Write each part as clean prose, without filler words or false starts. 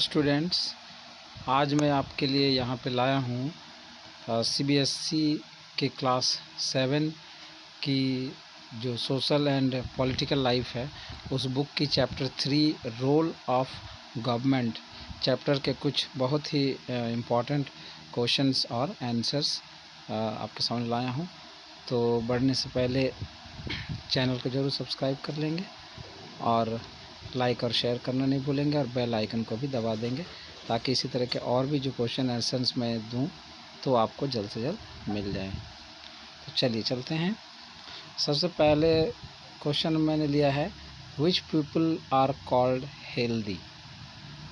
Students, आज मैं आपके लिए यहाँ पे लाया हूँ सीबीएसई के क्लास 7 की जो सोशल एंड पॉलिटिकल लाइफ है उस बुक की chapter 3 role of government chapter के कुछ बहुत ही इम्पोर्टेंट क्वेश्चंस और आंसर्स आपके सामने लाया हूँ। तो बढ़ने से पहले चैनल को ज़रूर सब्सक्राइब कर लेंगे और लाइक और शेयर करना नहीं भूलेंगे और बेल आइकन को भी दबा देंगे ताकि इसी तरह के और भी जो क्वेश्चन आंसर्स मैं दूं तो आपको जल्द से जल्द मिल जाए। तो चलिए चलते हैं। सबसे पहले क्वेश्चन मैंने लिया है, which people are called healthy.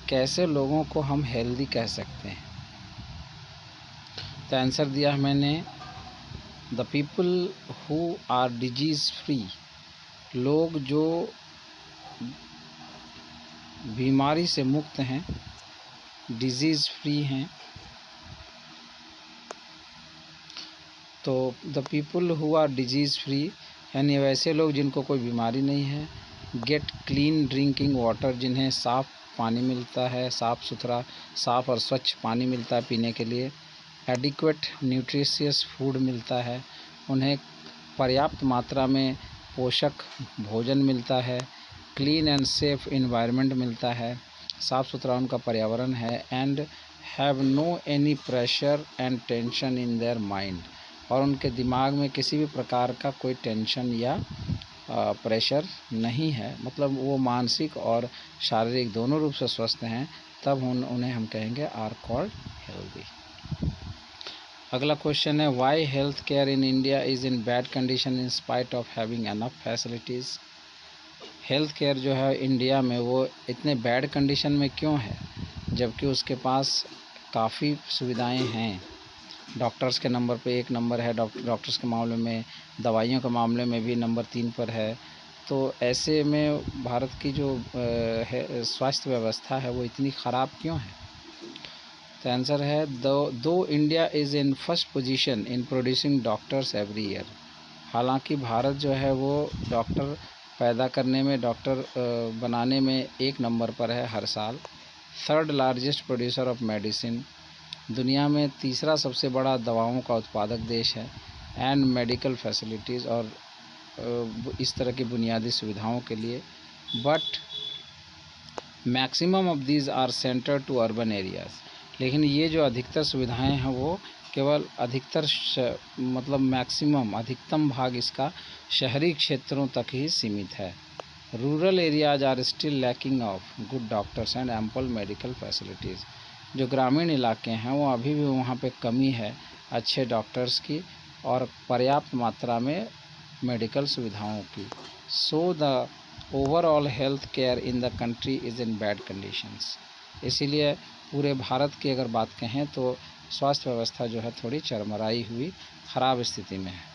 कैसे लोगों को हम हेल्दी कह सकते हैं? तो आंसर दिया है मैंने, the people who are disease free. लोग जो बीमारी से मुक्त हैं, डिजीज़ फ्री हैं। तो the people who are disease free यानी वैसे लोग जिनको कोई बीमारी नहीं है। गेट क्लीन ड्रिंकिंग वाटर, जिन्हें साफ़ पानी मिलता है, साफ़ सुथरा साफ़ और स्वच्छ पानी मिलता है पीने के लिए। एडिक्वेट न्यूट्रिशियस फूड मिलता है, उन्हें पर्याप्त मात्रा में पोषक भोजन मिलता है। क्लीन एंड सेफ इन्वायरमेंट मिलता है, साफ़ सुथरा उनका पर्यावरण है। And have no any pressure and tension in their mind, और उनके दिमाग में किसी भी प्रकार का कोई टेंशन या प्रेशर नहीं है, मतलब वो मानसिक और शारीरिक दोनों रूप से स्वस्थ हैं, तब उन्हें हम कहेंगे आर कॉल्ड हेल्दी। अगला क्वेश्चन है, why health care in India is in bad condition in spite of having enough facilities. Health care जो है इंडिया में वो इतने बैड कंडीशन में क्यों है जबकि उसके पास काफ़ी सुविधाएं हैं। डॉक्टर्स के नंबर पे 1 नंबर है, डॉक्टर्स के मामले में, दवाइयों के मामले में भी नंबर 3 पर है। तो ऐसे में भारत की जो स्वास्थ्य व्यवस्था है वो इतनी ख़राब क्यों है? तो आंसर है, दो India is in first position in producing doctors every year. हालांकि भारत जो है वो डॉक्टर पैदा करने में, डॉक्टर बनाने में 1 नंबर पर है हर साल। Third largest producer of medicine, दुनिया में तीसरा सबसे बड़ा दवाओं का उत्पादक देश है। एंड मेडिकल फैसिलिटीज़, और इस तरह की बुनियादी सुविधाओं के लिए। But maximum of these are centre to urban areas, लेकिन ये जो अधिकतर सुविधाएं हैं वो केवल अधिकतर मतलब मैक्सिमम अधिकतम भाग इसका शहरी क्षेत्रों तक ही सीमित है। Rural areas are still lacking of good doctors and ample medical facilities. जो ग्रामीण इलाके हैं वो अभी भी वहाँ पे कमी है अच्छे डॉक्टर्स की और पर्याप्त मात्रा में मेडिकल सुविधाओं की। So the overall health care in the country is in bad conditions. इसीलिए पूरे भारत की अगर बात कहें तो स्वास्थ्य व्यवस्था जो है थोड़ी चरमराई हुई ख़राब स्थिति में है।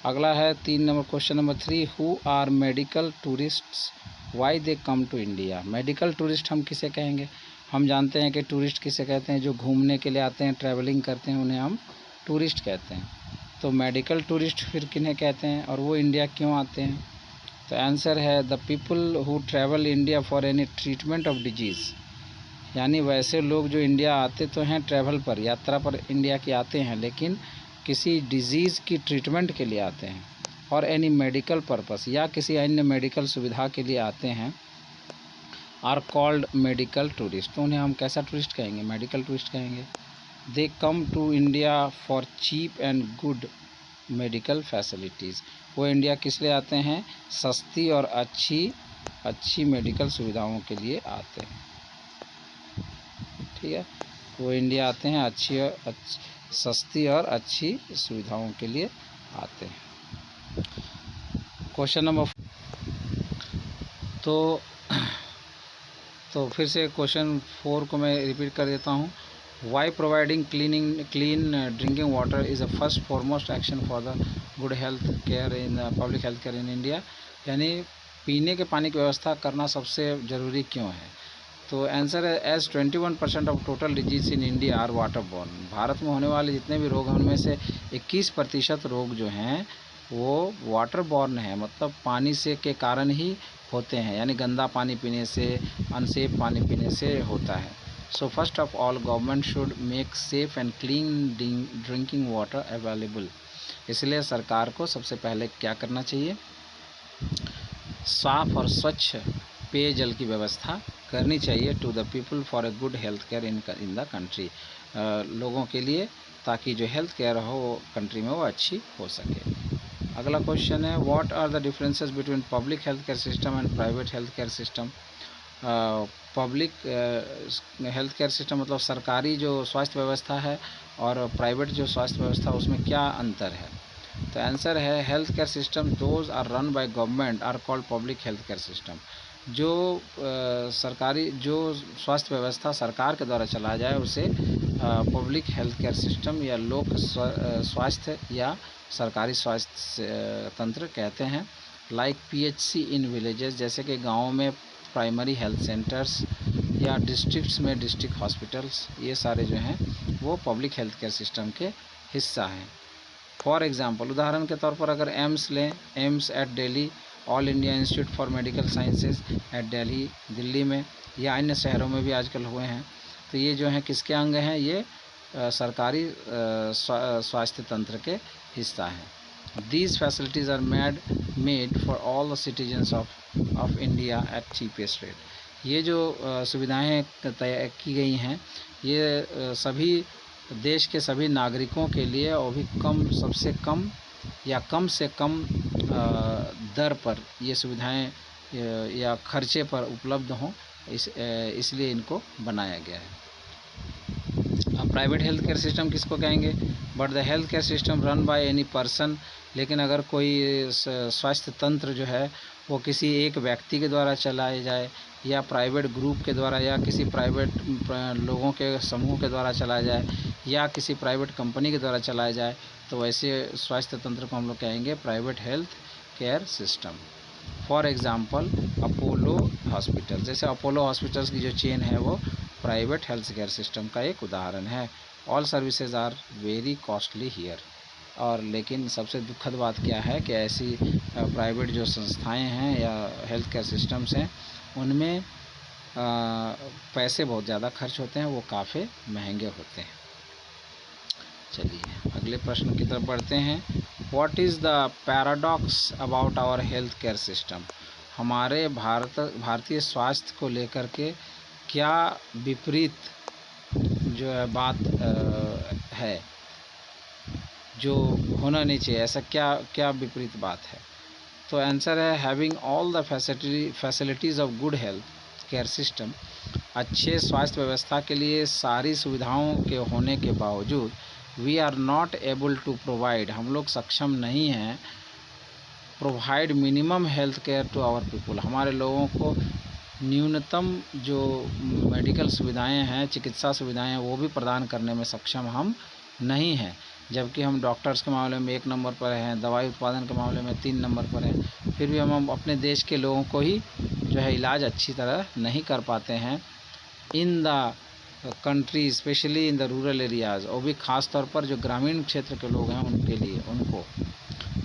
अगला है 3 number, question number 3, who are medical tourists, why they come to India. Medical tourist हम किसे कहेंगे? हम जानते हैं कि टूरिस्ट किसे कहते हैं, जो घूमने के लिए आते हैं, ट्रैवलिंग करते हैं, उन्हें हम टूरिस्ट कहते हैं। तो मेडिकल टूरिस्ट फिर किन्हें कहते हैं और वो इंडिया क्यों आते हैं? तो आंसर है, the people who travel India for any treatment of disease. यानी वैसे लोग जो इंडिया आते तो हैं ट्रैवल पर, यात्रा पर इंडिया के आते हैं, लेकिन किसी डिजीज़ की ट्रीटमेंट के लिए आते हैं और एनी मेडिकल पर्पस या किसी अन्य मेडिकल सुविधा के लिए आते हैं, आर कॉल्ड मेडिकल टूरिस्ट। तो उन्हें हम कैसा टूरिस्ट कहेंगे? मेडिकल टूरिस्ट कहेंगे। They come to India for cheap and good medical facilities. वो इंडिया किस लिए आते हैं? सस्ती और अच्छी मेडिकल सुविधाओं के लिए आते हैं। ठीक है, वो इंडिया आते हैं सस्ती और अच्छी सुविधाओं के लिए आते हैं। क्वेश्चन नंबर, तो फिर से क्वेश्चन 4 को मैं रिपीट कर देता हूँ। Why providing clean drinking water is a first foremost action for the good health care in public health care in India. यानी पीने के पानी की व्यवस्था करना सबसे ज़रूरी क्यों है? तो आंसर है, as 21% of total disease in India are water borne. Bharat में होने वाले जितने भी रोग हैं उनमें से 21% रोग जो हैं वो वाटर बॉर्न है, मतलब पानी से के कारण ही होते हैं, यानी गंदा पानी पीने से, अनसेफ पानी पीने से होता है। So first of all government should make safe and clean drinking water available. इसलिए सरकार को सबसे पहले क्या करना चाहिए, साफ और स्वच्छ पेयजल की व्यवस्था करनी चाहिए to the people for a good health care in the country, लोगों के लिए, ताकि जो हेल्थ केयर हो वो कंट्री में वो अच्छी हो सके। अगला क्वेश्चन है, what are the differences between public health care system and private health care system. Public health care system मतलब सरकारी जो स्वास्थ्य व्यवस्था है और प्राइवेट जो स्वास्थ्य व्यवस्था, उसमें क्या अंतर है। तो आंसर है, health care system those are run by government are called public health care system. जो सरकारी जो स्वास्थ्य व्यवस्था सरकार के द्वारा चलाया जाए उसे पब्लिक हेल्थ केयर सिस्टम या लोक स्वास्थ्य या सरकारी स्वास्थ्य तंत्र कहते हैं। लाइक PHC इन विलेजेस, जैसे कि गाँव में प्राइमरी हेल्थ सेंटर्स या डिस्ट्रिक्ट्स में डिस्ट्रिक्ट हॉस्पिटल्स, ये सारे जो हैं वो पब्लिक हेल्थ केयर सिस्टम के हिस्सा हैं। फॉर एग्ज़ाम्पल, उदाहरण के तौर पर अगर एम्स लें, AIIMS at Delhi, All India Institute for Medical Sciences at Delhi, Delhi में, या अन्य शहरों में भी आजकल हुए हैं। तो ये जो हैं किसके अंग हैं, ये सरकारी स्वास्थ्य तंत्र के हिस्सा हैं। These facilities are made for all the citizens of India at cheapest rate. ये जो सुविधाएँ तय की गई हैं, ये सभी देश के सभी नागरिकों के लिए और भी सबसे कम या कम से कम दर पर ये सुविधाएं या खर्चे पर उपलब्ध हों, इसलिए इनको बनाया गया है। अब प्राइवेट हेल्थ केयर सिस्टम किसको कहेंगे, but the health care system run by any person. लेकिन अगर कोई स्वास्थ्य तंत्र जो है वो किसी एक व्यक्ति के द्वारा चलाए जाए या प्राइवेट ग्रुप के द्वारा या किसी प्राइवेट लोगों के समूह के द्वारा चलाया जाए या किसी प्राइवेट कंपनी के द्वारा चलाया जाए, तो वैसे स्वास्थ्य तंत्र को हम लोग कहेंगे private health care system. For example Apollo hospital, जैसे अपोलो हॉस्पिटल्स की जो चेन है वो प्राइवेट हेल्थ केयर सिस्टम का एक उदाहरण है। All services are very costly here. और लेकिन सबसे दुखद बात क्या है कि ऐसी प्राइवेट जो संस्थाएं हैं या हेल्थ केयर सिस्टम्स हैं उनमें पैसे बहुत ज़्यादा खर्च होते हैं, वो काफ़ी महंगे होते हैं। चलिए अगले प्रश्न की तरफ बढ़ते हैं। What is the paradox about our health care system. हमारे भारतीय स्वास्थ्य को लेकर के क्या विपरीत जो है बात है, जो होना नहीं चाहिए, ऐसा क्या क्या विपरीत बात है। तो आंसर है, having all the facilities of good health care system. अच्छे स्वास्थ्य व्यवस्था के लिए सारी सुविधाओं के होने के बावजूद we are not able to provide, हम लोग सक्षम नहीं हैं, provide minimum health care to our people, हमारे लोगों को न्यूनतम जो मेडिकल सुविधाएं हैं, चिकित्सा सुविधाएं हैं, वो भी प्रदान करने में सक्षम हम नहीं हैं। जबकि हम डॉक्टर्स के मामले में 1 नंबर पर हैं, दवाई उत्पादन के मामले में 3 नंबर पर हैं, फिर भी हम अपने देश के लोगों को ही जो है इलाज अच्छी तरह नहीं कर पाते हैं। इन the country specially in the rural areas, और भी ख़ास तौर पर जो ग्रामीण क्षेत्र के लोग हैं उनके लिए, उनको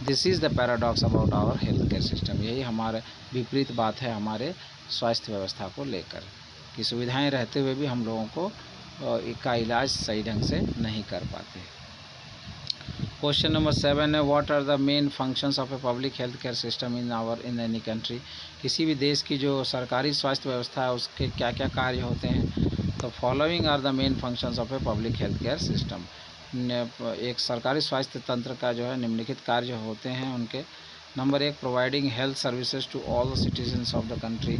this is the paradox about our health care system. यही हमारे विपरीत बात है हमारे स्वास्थ्य व्यवस्था को लेकर, कि सुविधाएं रहते हुए भी हम लोगों को का इलाज सही ढंग से नहीं कर पाते। क्वेश्चन नंबर 7 है, what are the main functions of a public health care system in any country. किसी भी देश की जो सरकारी स्वास्थ्य व्यवस्था है उसके क्या क्या कार्य होते हैं। तो following are the main functions of a public health care system. एक सरकारी स्वास्थ्य तंत्र का जो है निम्नलिखित कार्य होते हैं उनके। Number 1, providing health services to all the citizens of the country.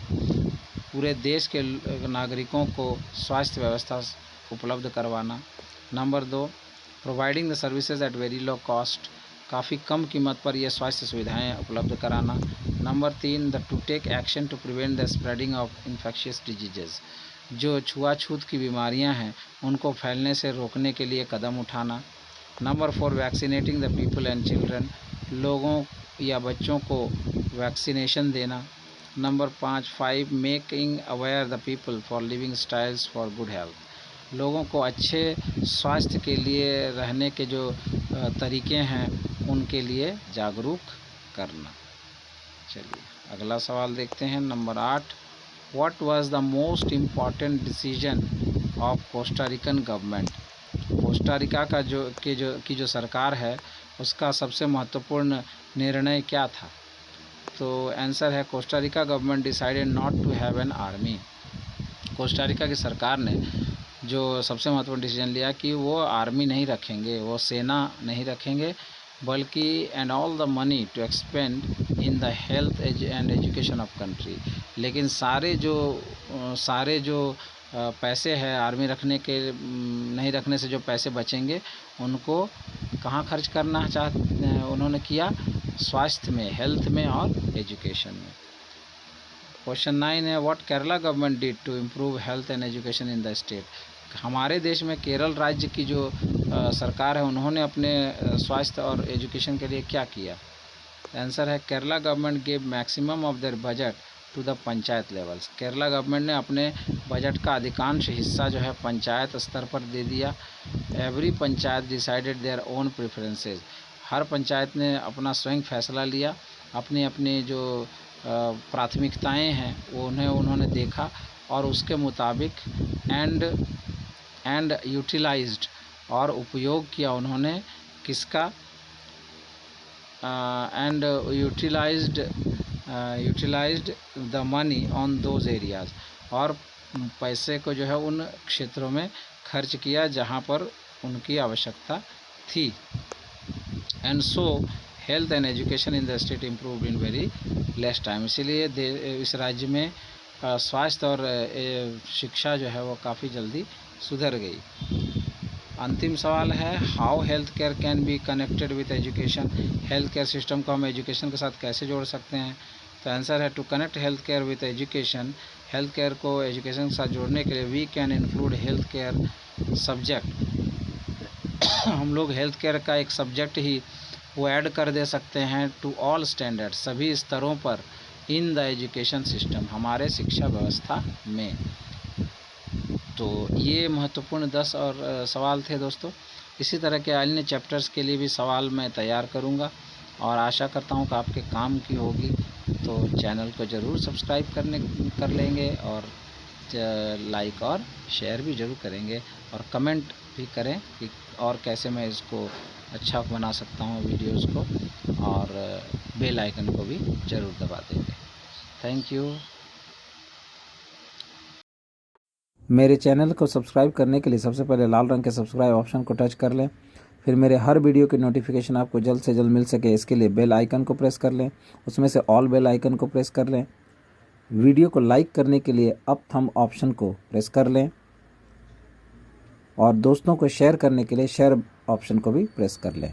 पूरे देश के नागरिकों को स्वास्थ्य व्यवस्था उपलब्ध करवाना। Number 2, providing the services at very low cost, काफ़ी कम कीमत पर यह स्वास्थ्य सुविधाएं उपलब्ध कराना। Number 3, to take action to prevent the spreading of infectious diseases, जो छुआछूत की बीमारियां हैं उनको फैलने से रोकने के लिए कदम उठाना। Number 4, vaccinating the people and children, लोगों या बच्चों को वैक्सीनेशन देना। Number 5, making aware the people for living styles for good health, लोगों को अच्छे स्वास्थ्य के लिए रहने के जो तरीके हैं उनके लिए जागरूक करना। चलिए। अगला सवाल देखते हैं number 8। What was the most important decision of Costa Rican government? Costa Rica का जो सरकार है उसका सबसे महत्वपूर्ण निर्णय क्या था? तो आंसर है Costa Rica government decided not to have an army. Costa Rica की सरकार ने जो सबसे महत्वपूर्ण डिसीजन लिया कि वो आर्मी नहीं रखेंगे, वो सेना नहीं रखेंगे, बल्कि and all the money to expend in the health and education of country. लेकिन सारे जो पैसे हैं आर्मी रखने के नहीं रखने से जो पैसे बचेंगे उनको कहाँ खर्च करना उन्होंने किया? स्वास्थ्य में, हेल्थ में और एजुकेशन में। क्वेश्चन 9 है what Kerala government did to improve health and education in the state? हमारे देश में केरल राज्य की जो सरकार है उन्होंने अपने स्वास्थ्य और एजुकेशन के लिए क्या किया? आंसर है Kerala government give maximum of their budget to the panchayat levels. Kerala government ने अपने बजट का अधिकांश हिस्सा जो है पंचायत स्तर पर दे दिया। Every panchayat decided their own preferences. हर पंचायत ने अपना स्वयं फैसला लिया, अपनी अपनी जो प्राथमिकताएं हैं वो उन्होंने देखा और उसके मुताबिक एंड यूटिलाइज्ड और उपयोग किया उन्होंने किसका? And utilised the money on those areas. और पैसे को जो है उन क्षेत्रों में खर्च किया जहाँ पर उनकी आवश्यकता थी। And so health and education in the state improved in very less time. इसीलिए इस राज्य में स्वास्थ्य और शिक्षा जो है वो काफ़ी जल्दी सुधर गई। अंतिम सवाल है how health care can be connected with education? Health care system को हम एजुकेशन के साथ कैसे जोड़ सकते हैं? तो आंसर है to connect health care with education. Health care को एजुकेशन के साथ जोड़ने के लिए we can include health care subject. हम लोग हेल्थ केयर का एक सब्जेक्ट ही वो ऐड कर दे सकते हैं टू ऑल स्टैंडर्ड, सभी स्तरों पर इन द एजुकेशन सिस्टम, हमारे शिक्षा व्यवस्था में। तो ये महत्वपूर्ण 10 और सवाल थे दोस्तों। इसी तरह के अन्य चैप्टर्स के लिए भी सवाल मैं तैयार करूँगा और आशा करता हूँ कि आपके काम की होगी। तो चैनल को ज़रूर सब्सक्राइब कर लेंगे और लाइक और शेयर भी ज़रूर करेंगे और कमेंट भी करें कि और कैसे मैं इसको अच्छा बना सकता हूँ वीडियोज़ को, और बेल आइकन को भी ज़रूर दबा देंगे। Thank you. मेरे चैनल को सब्सक्राइब करने के लिए सबसे पहले लाल रंग के सब्सक्राइब ऑप्शन को टच कर लें। फिर मेरे हर वीडियो की नोटिफिकेशन आपको जल्द से जल्द मिल सके इसके लिए बेल आइकन को प्रेस कर लें, उसमें से ऑल बेल आइकन को प्रेस कर लें। वीडियो को लाइक करने के लिए अप थंब ऑप्शन को प्रेस कर लें और दोस्तों को शेयर करने के लिए शेयर ऑप्शन को भी प्रेस कर लें।